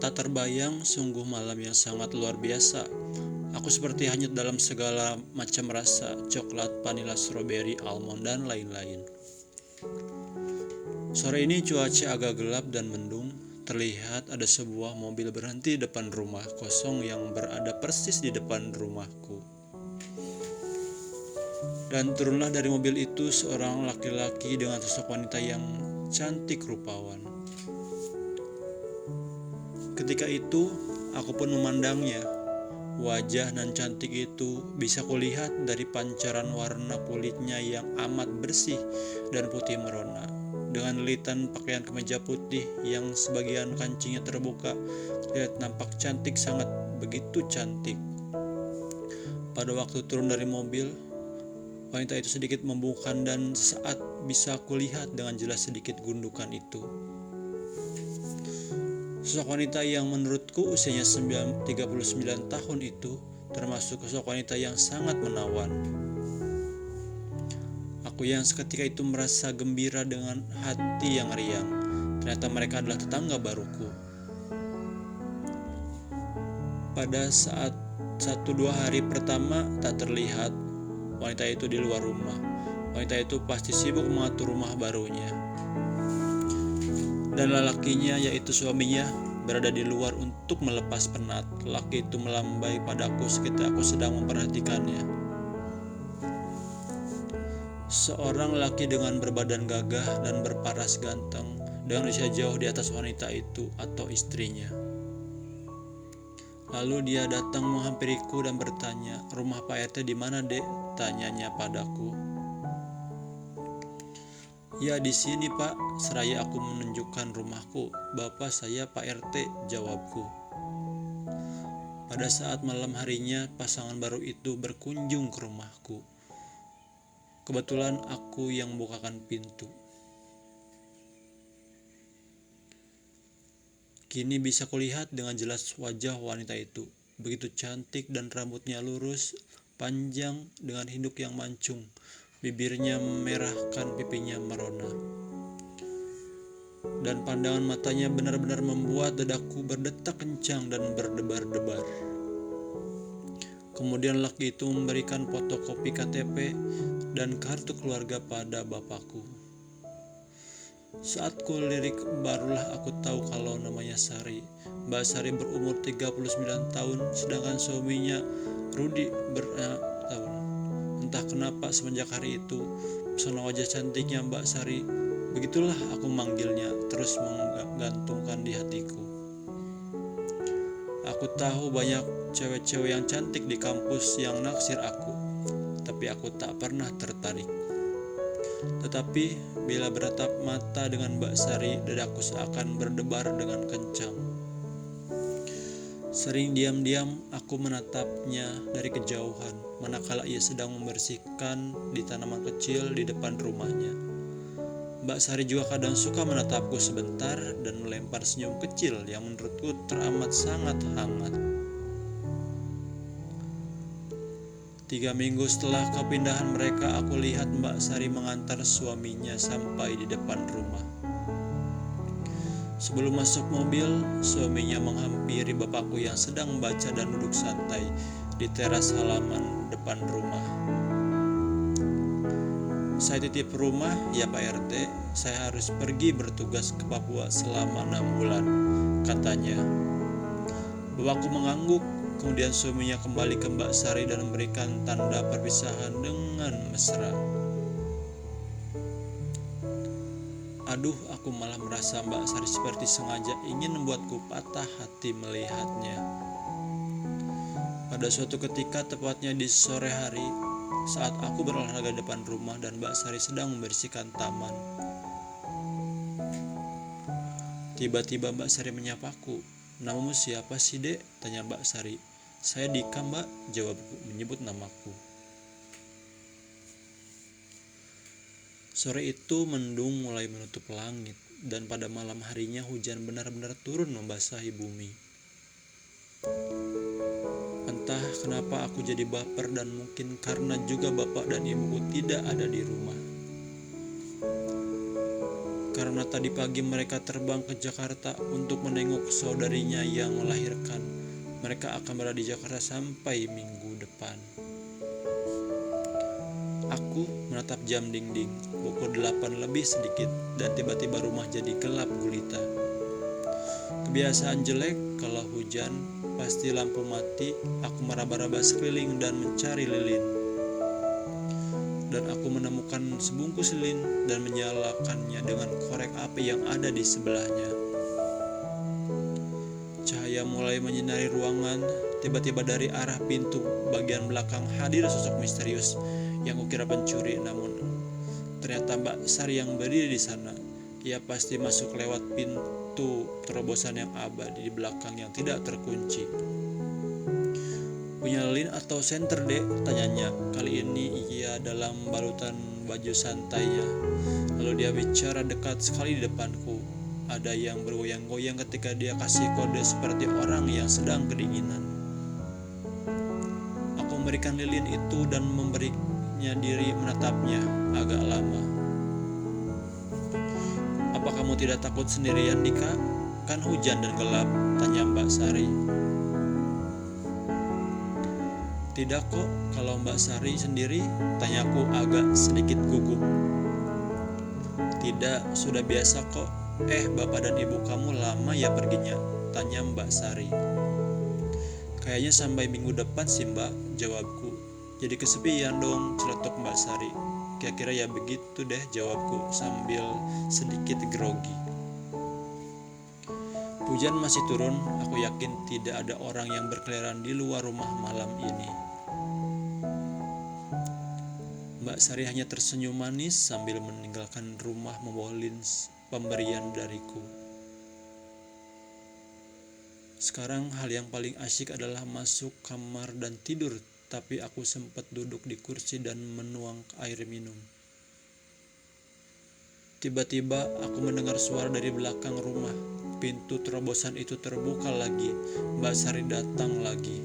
Tak terbayang, sungguh malam yang sangat luar biasa. Aku seperti hanyut dalam segala macam rasa, coklat, vanila, stroberi, almond, dan lain-lain. Sore ini cuaca agak gelap dan mendung. Terlihat ada sebuah mobil berhenti di depan rumah kosong yang berada persis di depan rumahku. Dan turunlah dari mobil itu seorang laki-laki dengan sosok wanita yang cantik rupawan. Ketika itu, aku pun memandangnya. Wajah nan cantik itu bisa kulihat dari pancaran warna kulitnya yang amat bersih dan putih merona. Dengan lilitan pakaian kemeja putih yang sebagian kancingnya terbuka, terlihat nampak cantik, sangat begitu cantik. Pada waktu turun dari mobil, wanita itu sedikit membungkam dan sesaat bisa kulihat dengan jelas sedikit gundukan itu. Sosok wanita yang menurutku usianya 39 tahun itu termasuk sosok wanita yang sangat menawan. Aku yang seketika itu merasa gembira dengan hati yang riang. Ternyata mereka adalah tetangga baruku. Pada saat 1-2 hari pertama tak terlihat wanita itu di luar rumah. Wanita itu pasti sibuk mengatur rumah barunya. Dan lelakinya, yaitu suaminya, berada di luar untuk melepas penat. Laki itu melambai padaku seketika aku sedang memperhatikannya. Seorang laki dengan berbadan gagah dan berparas ganteng, dengan usia jauh di atas wanita itu atau istrinya. Lalu dia datang menghampiriku dan bertanya, "Rumah Pak RT di mana, Dek?" tanyanya padaku. "Ya, di sini, Pak," seraya aku menunjukkan rumahku. "Bapak saya Pak RT," jawabku. Pada saat malam harinya, pasangan baru itu berkunjung ke rumahku. Kebetulan aku yang membukakan pintu. Kini bisa kulihat dengan jelas wajah wanita itu. Begitu cantik dan rambutnya lurus, panjang dengan hidung yang mancung. Bibirnya memerahkan, pipinya merona. Dan pandangan matanya benar-benar membuat dadaku berdetak kencang dan berdebar-debar. Kemudian laki itu memberikan fotokopi KTP dan kartu keluarga pada bapakku. Saat kulirik barulah aku tahu kalau namanya Sari. Mbak Sari berumur 39 tahun, sedangkan suaminya Rudi tahun. Entah kenapa semenjak hari itu, pesona wajah cantiknya Mbak Sari, begitulah aku manggilnya, terus menggantungkan di hatiku. Aku tahu banyak cewek-cewek yang cantik di kampus yang naksir aku, tapi aku tak pernah tertarik. Tetapi bila beratap mata dengan Mbak Sari, dadaku seakan berdebar dengan kencang. Sering diam-diam aku menatapnya dari kejauhan, manakala ia sedang membersihkan di tanaman kecil di depan rumahnya. Mbak Sari juga kadang suka menatapku sebentar dan melempar senyum kecil yang menurutku teramat sangat hangat. 3 minggu setelah kepindahan mereka, aku lihat Mbak Sari mengantar suaminya sampai di depan rumah. Sebelum masuk mobil, suaminya menghampiri bapakku yang sedang membaca dan duduk santai di teras halaman depan rumah. "Saya titip rumah, ya Pak RT. Saya harus pergi bertugas ke Papua selama 6 bulan, katanya. Bapakku mengangguk. Kemudian suaminya kembali ke Mbak Sari dan memberikan tanda perpisahan dengan mesra. Aduh, aku malah merasa Mbak Sari seperti sengaja ingin membuatku patah hati melihatnya. Pada suatu ketika, tepatnya di sore hari, saat aku berolahraga di depan rumah dan Mbak Sari sedang membersihkan taman. Tiba-tiba Mbak Sari menyapaku. "Namamu siapa sih, Dek?" tanya Mbak Sari. "Saya Dika, Mbak," jawabku, menyebut namaku. Sore itu mendung mulai menutup langit, dan pada malam harinya hujan benar-benar turun membasahi bumi. Entah kenapa aku jadi baper, dan mungkin karena juga bapak dan ibuku tidak ada di rumah. karena tadi pagi mereka terbang ke Jakarta untuk menengok saudarinya yang melahirkan. Mereka akan berada di Jakarta sampai minggu depan. Aku menatap jam dinding, pukul 8 lebih sedikit, dan tiba-tiba rumah jadi gelap gulita. Kebiasaan jelek, kalau hujan, pasti lampu mati, aku meraba-raba sekeliling dan mencari lilin. Dan aku menemukan sebungkus lilin dan menyalakannya dengan korek api yang ada di sebelahnya. Cahaya mulai menyinari ruangan. Tiba-tiba dari arah pintu bagian belakang hadir sosok misterius yang kukira pencuri, namun ternyata Mbak Sari yang berdiri di sana. Ia pasti masuk lewat pintu terobosan yang abadi di belakang yang tidak terkunci. Punya lilin atau senter, Dek? Tanyanya. Kali ini ia dalam balutan baju santainya. Lalu dia bicara dekat sekali di depanku. Ada yang bergoyang-goyang ketika dia kasih kode seperti orang yang sedang kedinginan. Aku memberikan lilin itu dan memberinya diri menatapnya agak lama. Apa kamu tidak takut sendirian, Dika? Kan hujan dan gelap, tanya Mbak Sari. Tidak kok, kalau Mbak Sari sendiri, tanyaku agak sedikit gugup. Tidak, sudah biasa kok. Bapak dan ibu kamu lama ya perginya, tanya Mbak Sari. Kayaknya sampai minggu depan sih Mbak, jawabku. Jadi kesepian dong, celetuk Mbak Sari. Kira-kira ya begitu deh, jawabku sambil sedikit grogi. Hujan masih turun, aku yakin tidak ada orang yang berkeliaran di luar rumah malam ini. Mbak Sari hanya tersenyum manis sambil meninggalkan rumah membawa lilin pemberian dariku. Sekarang hal yang paling asyik adalah masuk kamar dan tidur, tapi aku sempat duduk di kursi dan menuang air minum. Tiba-tiba aku mendengar suara dari belakang rumah. Pintu terobosan itu terbuka lagi. Mbak Sari datang lagi.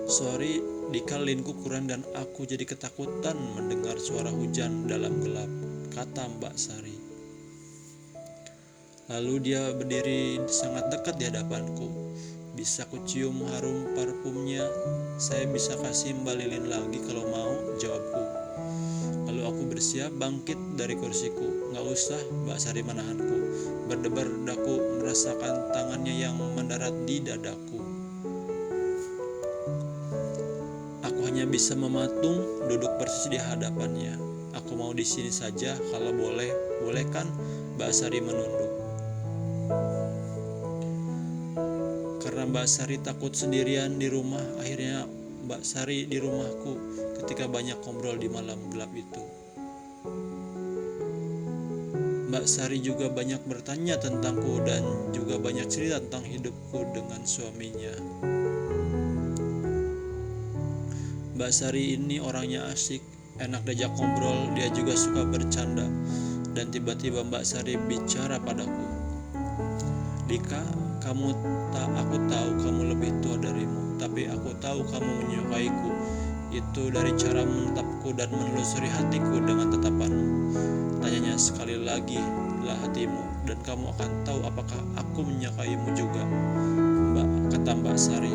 Sorry, Dika, lilinku kurang dan aku jadi ketakutan mendengar suara hujan dalam gelap, kata Mbak Sari. Lalu dia berdiri sangat dekat di hadapanku. Bisa ku cium harum parfumnya. Saya bisa kasih Mbak lilin lagi kalau mau, jawabku. Lalu aku bersiap bangkit dari kursiku. Gak usah, Mbak Sari menahanku. Berdebar daku merasakan tangannya yang mendarat di dadaku. Aku hanya bisa mematung, duduk persis di hadapannya. Aku mau di sini saja kalau boleh. Boleh kan? Mbak Sari menunduk. Karena Mbak Sari takut sendirian di rumah, akhirnya Mbak Sari di rumahku ketika banyak ngobrol di malam gelap itu. Mbak Sari juga banyak bertanya tentangku dan juga banyak cerita tentang hidupku dengan suaminya. Mbak Sari ini orangnya asik, enak diajak ngobrol, dia juga suka bercanda. Dan tiba-tiba Mbak Sari bicara padaku. Dika, aku tahu kamu lebih tua darimu, tapi aku tahu kamu menyukaiku. Itu dari cara menatapku dan menelusuri hatiku dengan tatapanmu. Tanyanya sekali lagi lah hatimu, dan kamu akan tahu apakah aku menyukaimu juga, kata Mbak Sari.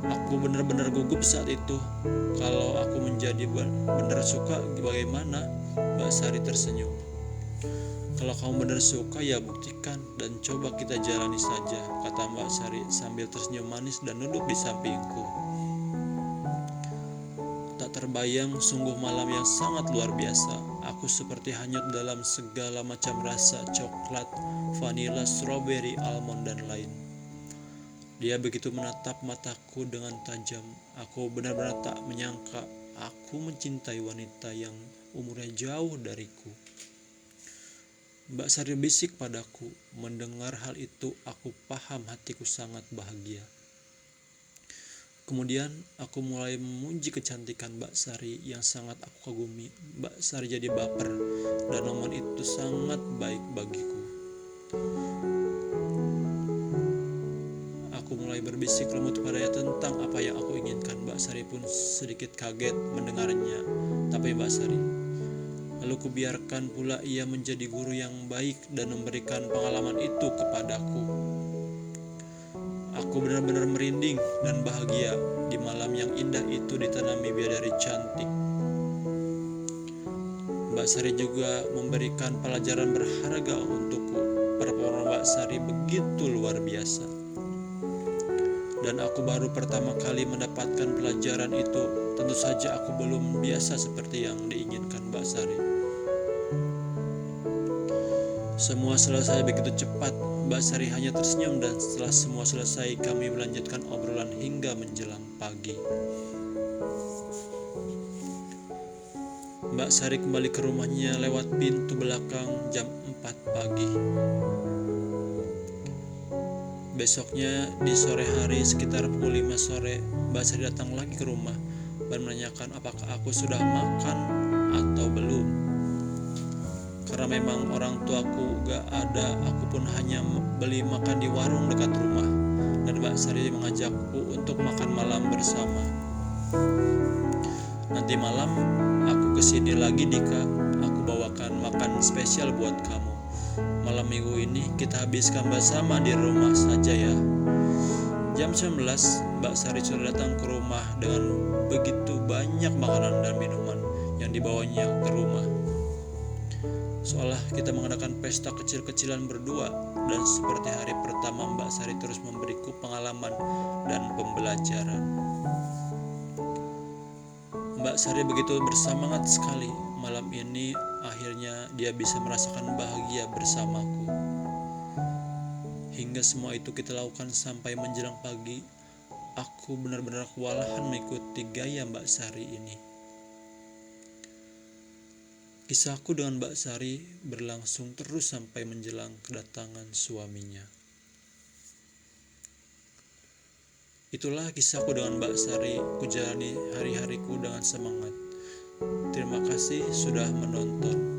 Aku benar-benar gugup saat itu. Kalau aku menjadi benar suka, bagaimana? Mbak Sari tersenyum. Kalau kamu benar suka, ya buktikan dan coba kita jalani saja, kata Mbak Sari sambil tersenyum manis dan duduk di sampingku. Tak terbayang, sungguh malam yang sangat luar biasa. Aku seperti hanyut dalam segala macam rasa, coklat, vanila, stroberi, almond, dan lain. Dia begitu menatap mataku dengan tajam. Aku benar-benar tak menyangka aku mencintai wanita yang umurnya jauh dariku. Mbak Sari bisik padaku. Mendengar hal itu, aku paham hatiku sangat bahagia. Kemudian aku mulai memuji kecantikan Mbak Sari yang sangat aku kagumi. Mbak Sari jadi baper, dan momen itu sangat baik bagiku. Aku mulai berbisik lembut padanya tentang apa yang aku inginkan. Mbak Sari pun sedikit kaget mendengarnya. Tapi Mbak Sari. Lalu Lalu kubiarkan pula ia menjadi guru yang baik dan memberikan pengalaman itu kepadaku. Aku benar-benar merinding dan bahagia di malam yang indah itu ditanami bidadari cantik. Mbak Sari juga memberikan pelajaran berharga untukku. Performa Mbak Sari begitu luar biasa. Dan aku baru pertama kali mendapatkan pelajaran itu. Tentu saja aku belum biasa seperti yang diinginkan Mbak Sari. Semua selesai begitu cepat. Mbak Sari hanya tersenyum dan setelah semua selesai kami melanjutkan obrolan hingga menjelang pagi. Mbak Sari kembali ke rumahnya lewat pintu belakang jam 4 pagi. Besoknya di sore hari sekitar pukul 5 sore, Mbak Sari datang lagi ke rumah dan menanyakan apakah aku sudah makan atau belum. Karena memang orang tuaku gak ada, aku pun hanya beli makan di warung dekat rumah. Dan Mbak Sari mengajakku untuk makan malam bersama. Nanti malam aku kesini lagi Dika, aku bawakan makan spesial buat kamu. Malam minggu ini kita habiskan bersama di rumah saja ya. Jam 19 Mbak Sari sudah datang ke rumah dengan begitu banyak makanan dan minuman yang dibawanya ke rumah. Seolah kita mengadakan pesta kecil-kecilan berdua. Dan seperti hari pertama Mbak Sari terus memberiku pengalaman dan pembelajaran. Mbak Sari begitu bersemangat sekali. Malam ini akhirnya dia bisa merasakan bahagia bersamaku. Hingga semua itu kita lakukan sampai menjelang pagi. Aku benar-benar kewalahan mengikuti gaya Mbak Sari ini. Kisahku dengan Mbak Sari berlangsung terus sampai menjelang kedatangan suaminya. Itulah kisahku dengan Mbak Sari. Kujalani hari-hariku dengan semangat. Terima kasih sudah menonton.